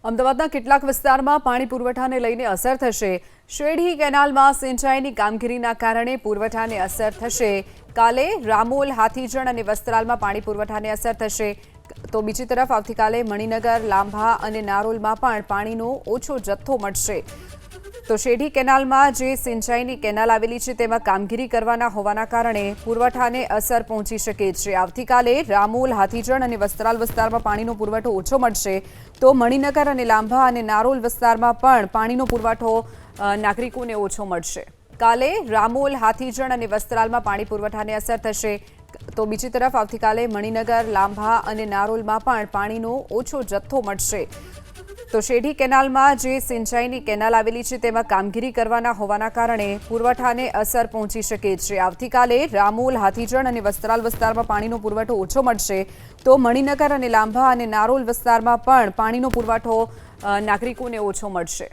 અમદાવાદના કેટલાક વિસ્તારમાં પાણી પુરવઠાને લઈને અસર થશે। શેરડી કેનાલમાં સિંચાઈની કામગીરીના કારણે પુરવઠાને અસર થશે। કાલે રામોલ, હાથીજણ અને વસ્ત્રાલમાં પાણી પુરવઠાને અસર થશે। તો બીજી તરફ આવતીકાલે મણિનગર, લાંભા અને નારોલમાં પણ પાણીનો ઓછો જથ્થો મળશે। તો શેરડી કેનાલમાં જે સિંચાઈની કેનાલ આવેલી છે તેમાં કામગીરી કરવાના હોવાના કારણે પુરવઠાને અસર પહોંચી શકે છે। આવતીકાલે રામોલ, હાથીજણ અને વસ્ત્રાલ વિસ્તારમાં પાણીનો પુરવઠો ઓછો મળશે। તો મણિનગર અને લાંભા અને નારોલ વિસ્તારમાં પણ પાણીનો પુરવઠો નાગરિકોને ઓછો મળશે। કાલે રામોલ, હાથીજણ અને વસ્ત્રાલમાં પાણી પુરવઠાને અસર થશે। તો બીજી તરફ આવતીકાલે મણિનગર, લાંભા અને નારોલમાં પણ પાણીનો ઓછો જથ્થો મળશે। તો શેરડી કેનાલમાં જે સિંચાઈની કેનાલ આવેલી છે તેમાં કામગીરી કરવાના હોવાના કારણે પુરવઠાને અસર પહોંચી શકે છે। આવતીકાલે રામોલ, હાથીજણ અને વસ્ત્રાલ વિસ્તારમાં પાણીનો પુરવઠો ઓછો મળશે। તો મણિનગર અને લાંભા અને નારોલ વિસ્તારમાં પણ પાણીનો પુરવઠો નાગરિકોને ઓછો મળશે।